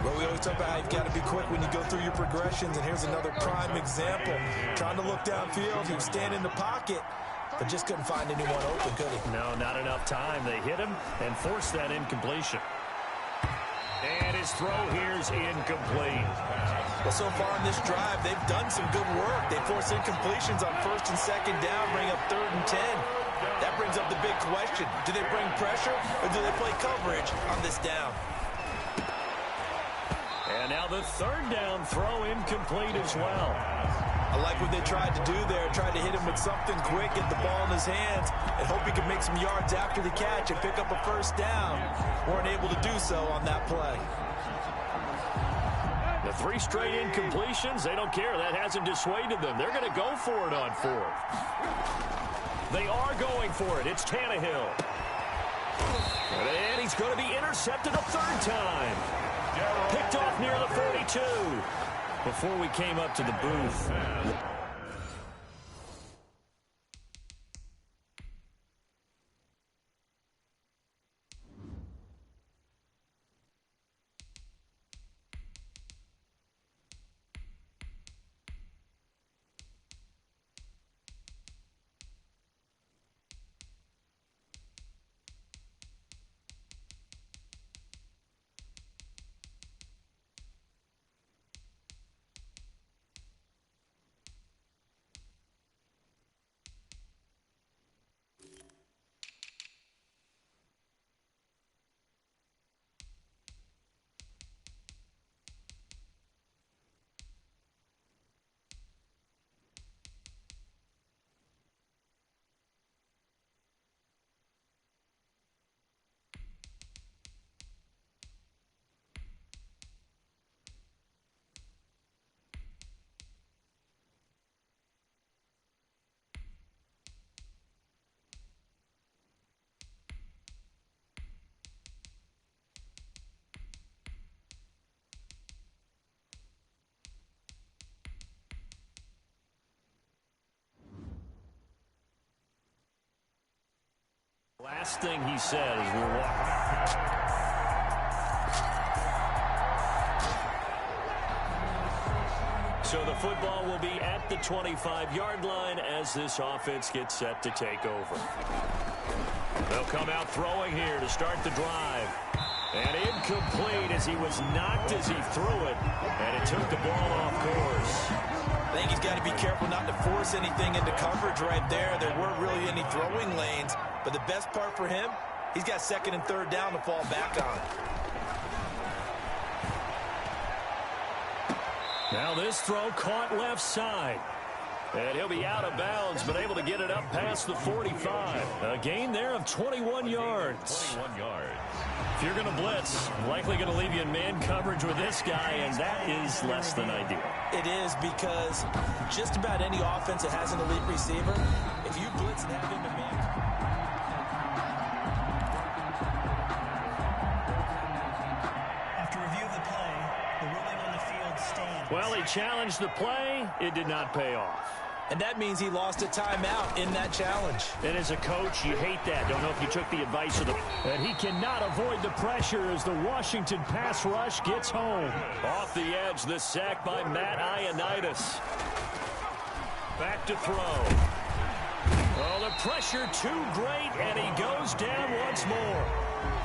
Well, we always talk about how you've got to be quick when you go through your progressions, and here's another prime example. Trying to look downfield, he was standing in the pocket, but just couldn't find anyone open, could he? No, not enough time. They hit him and forced that incompletion. And his throw here is incomplete. Well, so far in this drive, they've done some good work. They force incompletions on 1st and 2nd down, bring up 3rd and 10. That brings up the big question. Do they bring pressure or do they play coverage on this down? And now the 3rd down throw incomplete as well. I like what they tried to do there. Tried to hit him with something quick, get the ball in his hands, and hope he could make some yards after the catch and pick up a 1st down. Weren't able to do so on that play. The 3 straight incompletions, they don't care. That hasn't dissuaded them. They're going to go for it on 4th. They are going for it. It's Tannehill. And he's going to be intercepted a 3rd time. Picked off near the 42. Before we came up to the booth. Last thing he said as we're walking. So the football will be at the 25-yard line as this offense gets set to take over. They'll come out throwing here to start the drive. And incomplete as he was knocked as he threw it. And it took the ball off course. I think he's got to be careful not to force anything into coverage right there. There weren't really any throwing lanes. But the best part for him, he's got 2nd and 3rd down to fall back on. Now this throw caught left side. And he'll be out of bounds, but able to get it up past the 45. A gain there of 21 yards. 21 yards. If you're going to blitz, likely going to leave you in man coverage with this guy, and that is less than ideal. It is, because just about any offense that has an elite receiver, if you blitz and have him in man coverage. After review of the play, the ruling on the field stands. Well, he challenged the play. It did not pay off. And that means he lost a timeout in that challenge. And as a coach, you hate that. Don't know if you took the advice of the... And he cannot avoid the pressure as the Washington pass rush gets home. Off the edge, the sack by Matt Ioannidis. Back to throw. Oh, the pressure too great, and he goes down once more.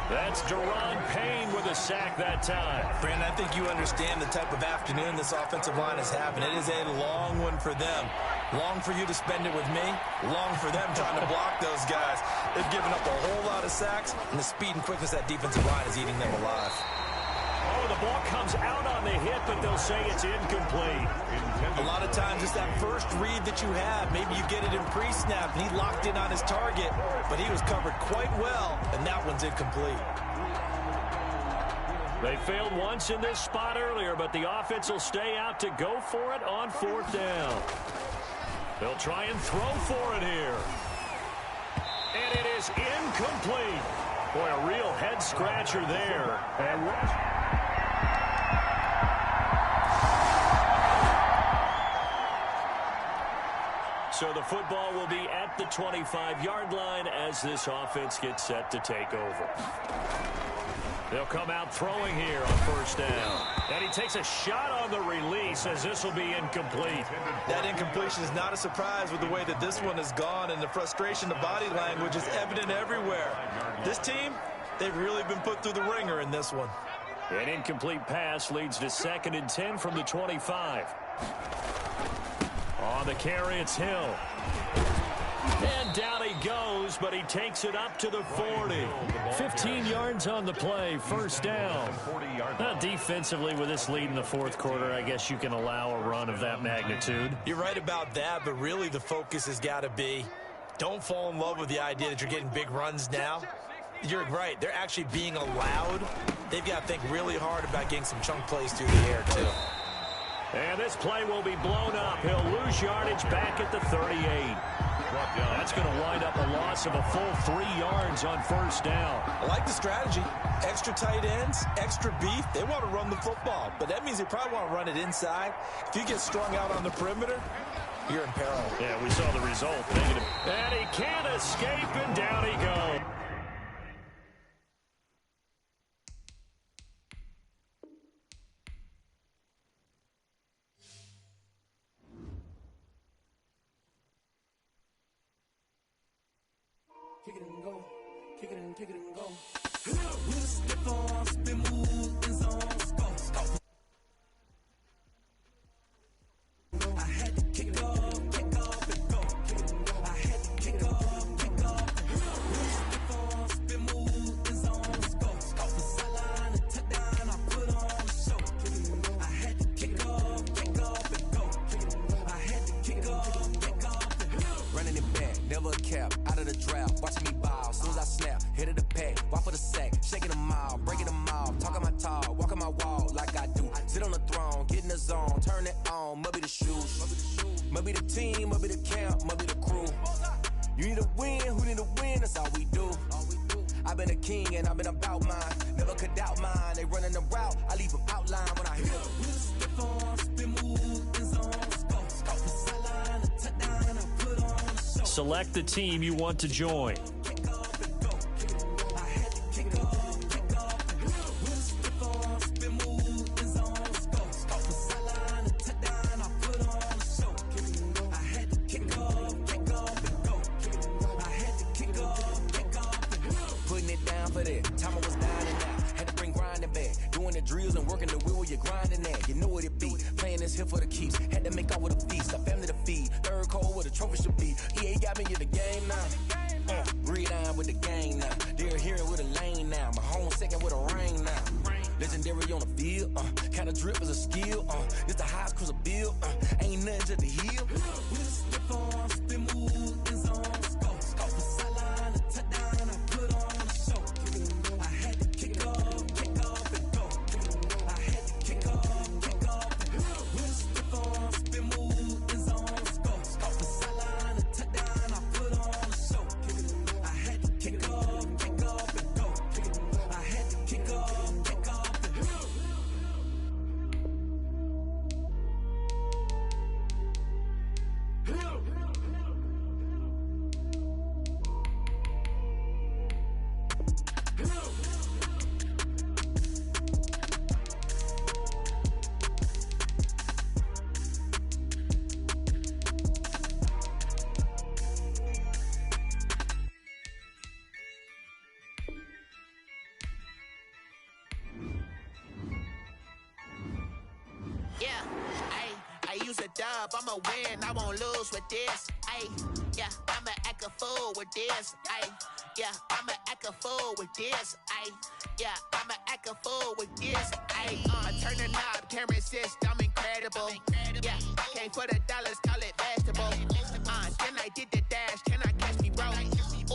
That's Deron Payne with a sack that time. Brandon, I think you understand the type of afternoon this offensive line is having. It is a long one for them. Long for you to spend it with me. Long for them trying to block those guys. They've given up a whole lot of sacks, and the speed and quickness that defensive line is eating them alive. Oh, the ball comes out on the hit, but they'll say it's incomplete. A lot of times it's that first read that you have. Maybe you get it in pre-snap, and he locked in on his target, but he was covered quite well, and that one's incomplete. They failed once in this spot earlier, but the offense will stay out to go for it on 4th down. They'll try and throw for it here. And it is incomplete. Boy, a real head-scratcher there. And so the football will be at the 25-yard line as this offense gets set to take over. They'll come out throwing here on 1st down. And he takes a shot on the release as this will be incomplete. That incompletion is not a surprise with the way that this one has gone, and the frustration, the body language is evident everywhere. This team, they've really been put through the ringer in this one. An incomplete pass leads to 2nd and 10 from the 25. On the carry, it's Hill. And down he goes, but he takes it up to the 40. 15 yards on the play, 1st down. Now, defensively, with this lead in the 4th quarter, I guess you can allow a run of that magnitude. You're right about that, but really the focus has got to be, don't fall in love with the idea that you're getting big runs now. You're right. They're actually being allowed. They've got to think really hard about getting some chunk plays through the air, too. And this play will be blown up. He'll lose yardage back at the 38. That's going to wind up a loss of a full 3 yards on 1st down. I like the strategy. Extra tight ends, extra beef. They want to run the football, but that means they probably want to run it inside. If you get strung out on the perimeter, you're in peril. Yeah, we saw the result. Negative. And he can't escape, and down he goes. Kick it and go. Kick it and go. With a stiff arm, spin move, in zone, go. I had to kick off and go. I had to kick off and go. With a stiff arm, spin move, in zone, go. The sideline and touchdown, I put on a show. I had to kick off and go. I had to kick off and go. Running it back, never a cap, out of the draft, watching me ball, soon as I snap, hit of the pack, walk for the sack, shaking them all, breaking them all, talking my talk, walking my wall like I do, sit on the throne, get in the zone, turn it on, must be the shoes, must be the team, must be the camp, must be the crew, you need to win, who need to win, that's all we do, I've been a king and I've been about mine, never could doubt mine, they running the route, I leave them outline when I hit them. With a stiff arm, spin move, in zone, go. The sideline and touchdown, I put on a show. Select the team you want to join. Kick off and go. I had to kick off and go. With a stiff arm, spin move, in zone, go. The sideline and touchdown, I put on a show. I had to kick off and go. I had to kick off and go. Putting it down for that, time I was down and out, had to bring grinding back, doing the drills and working the wheel where you're grinding at, you know what it be, playing this here for the keeps, had to make out with a feast, a family to feed, third cold where the trophy should be, EA got me in the game now, breathe on with the game now, they're here with a lane now, my home second with a ring now, legendary on the field, kind of drip is a skill, it's the highest cruiser bill, ain't nothing to the heel. With a stiff arm, spin move, in zone, go. The sideline and touchdown, I put on a show. I had to kick off and go. I had to kick off and go. With a stiff arm, spin move, in zone, go. The sideline and touchdown, I put on a show. I had to kick off and go. I had to kick off and go. Yeah, I use a dub, I'ma win, I won't lose with this. Yeah, I'ma act a fool with this. Yeah, I'ma act a fool with this, ayy. Yeah, I'ma act a fool with this, ayy. Turn the knob, camera assist, I'm incredible. Yeah, came for the dollars, call it vegetable. Then I did the dash, can I catch me, bro?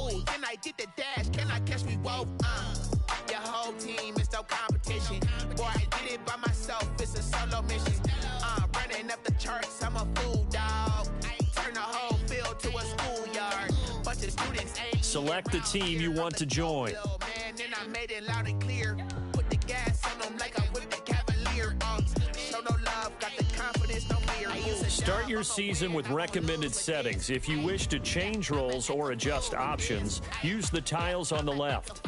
Ooh, then I did the dash, can I catch me, whoa? Your whole team is no competition. Boy, I did it by myself, it's a solo mission. Running up the charts, I'm a fool, dog. Turn the whole field to a schoolyard. Bunch of students ain't select the team you want to join. Man, then I made it loud and clear. Put the gas on them like I'm with the Cavalier. Show no love, got the confidence, no fear. Start your season with recommended settings. If you wish to change roles or adjust options, use the tiles on the left.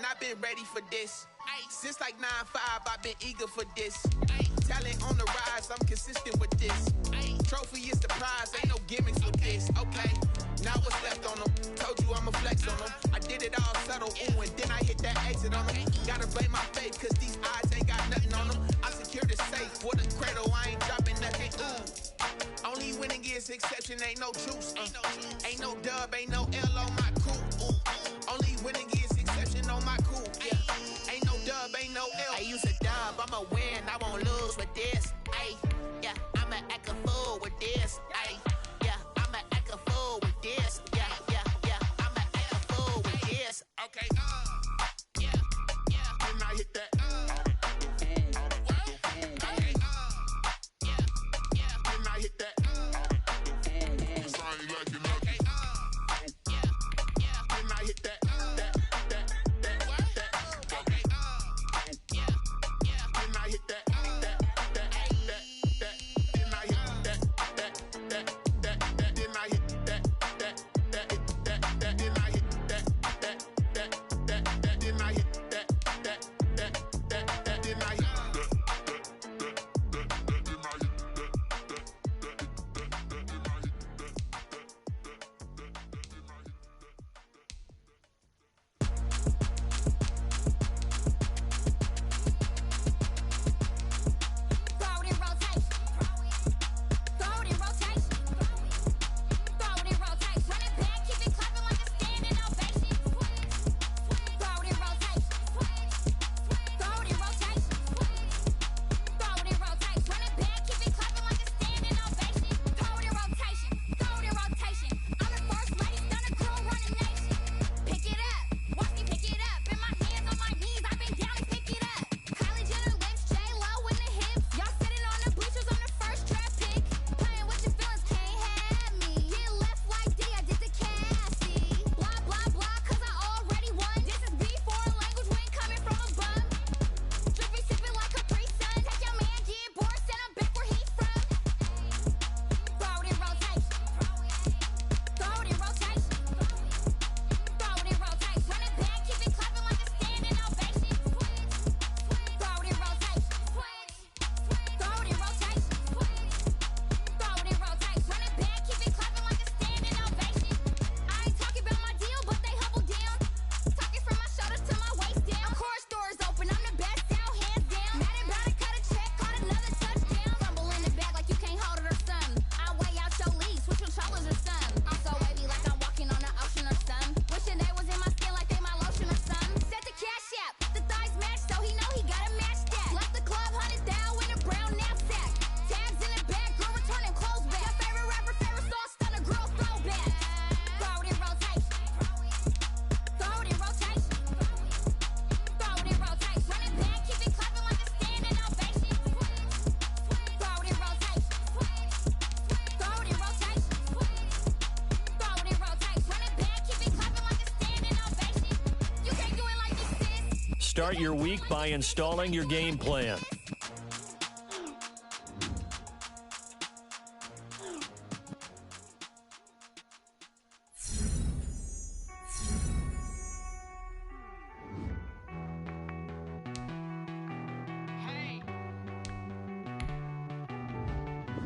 I've been ready for this. Since like 9-5, I've been eager for this. Talent on the rise, I'm consistent with this. Trophy is the prize, ain't no gimmicks with this. Okay, now what's left on them? Told you I'ma flex on them. I did it all subtle, ooh, and then I hit that exit on them. Gotta blame my faith, cause these odds ain't got nothing on them. I secure the safe for the cradle, I ain't dropping nothing, ooh. Only winning is exception, ain't no truce. Ain't no dub, ain't no L on my coup. Only winning is exception on my coup. Yeah, ain't no dub, ain't no L. I use a dub, I'ma win, I won't lose with this. Ay, yeah, I'ma act a fool with this. Ay, yeah, I'ma act a fool with this. Yeah, yeah, yeah, I'ma act a fool with this. Okay, yeah, yeah, then I hit that. Okay, yeah, yeah, then I hit that. Start your week by installing your game plan.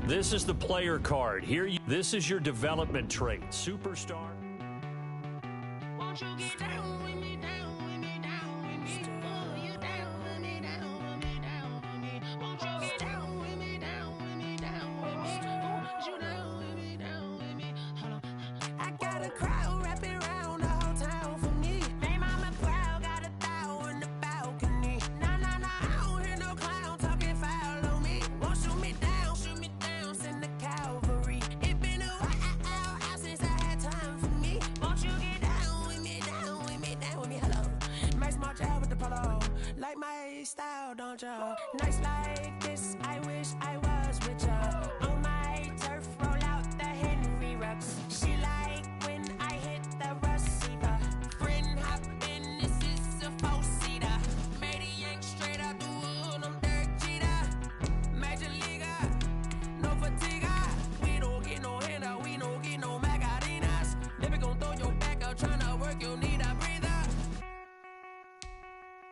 This is the player card. This is your development trait. Superstar. Won't you get down with me, down with me, down with me? Oh, you down with me, down with me, down with me. Won't you get down with me, down with me, down with me? Oh, you down with me, down with me. Hold on. I got a crowd wrapping around the whole town for me. They mama proud, got a thou on the balcony. Nah, nah, nah, I don't hear no clown talking foul on me. Won't shoot me down, send the cavalry. It been a while since I had time for me. Won't you get down with me, down with me, down with me? Hello. Nice march out with the polo. Like my style, don't ya? Nice like this, I wish I was with ya. On my turf, roll out the Henry Rux. She like when I hit the receiver. Friend hop in, this is a four-seater. Made a yank straight out the wood, I'm Derek Jeter. Major leaguer, no fatigue. We don't get no handout, we don't get no Macarinas. Never gon' throw your back out, tryna work, you need a breather.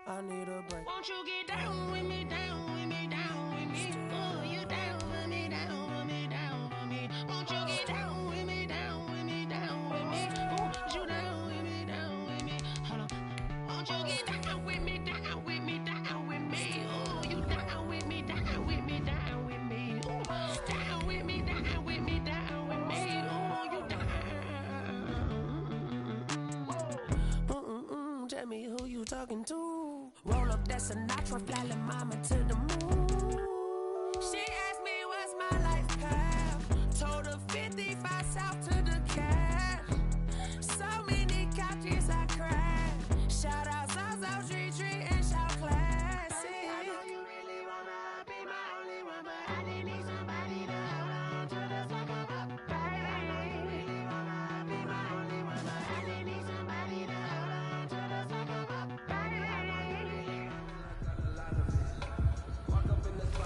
I need a break. Won't you get down with me, down with me, down with me? Oh, you down with me, down with me, down with me. Won't you get down with me, down with me, down with me? Oh, you down with me, down with me. Hold on. Won't you get down with me, down with me, down with me? Oh, you down with me, down with me, down with me. Oh, down with me, down with me, down with me. Oh, you down. Tell me who you talking to. Roll up that Sinatra, fly la mama to the moon. She asked me what's my life path. Told her 55 south to the cash. So many couches I crashed. Shout out Zazo, Tree, and shout classic. I know you really wanna be my only one, but I didn't need somebody to hold on to the sucker up, baby. I know you really wanna be my only one, but I didn't need somebody to hold on to the sucker up, baby.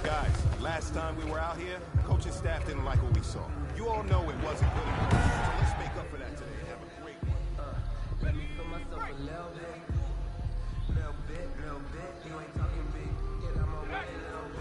Guys, last time we were out here, coaching staff didn't like what we saw. You all know it wasn't good enough, so let's make up for that today and have a great one. Let me feel myself a little bit. Little bit. You ain't talking big. Get out my way a little bit.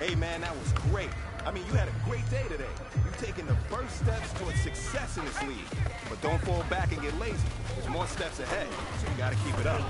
Hey man, that was great. I mean, you had a great day today. You've taken the first steps towards success in this league. But don't fall back and get lazy. There's more steps ahead, so you gotta keep it up.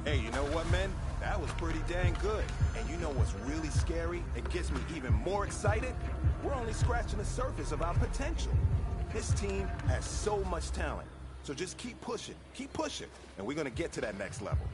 Hey, you know what, man? That was pretty dang good. And you know what's really scary? It gets me even more excited. We're only scratching the surface of our potential. This team has so much talent. So just keep pushing, and we're gonna get to that next level.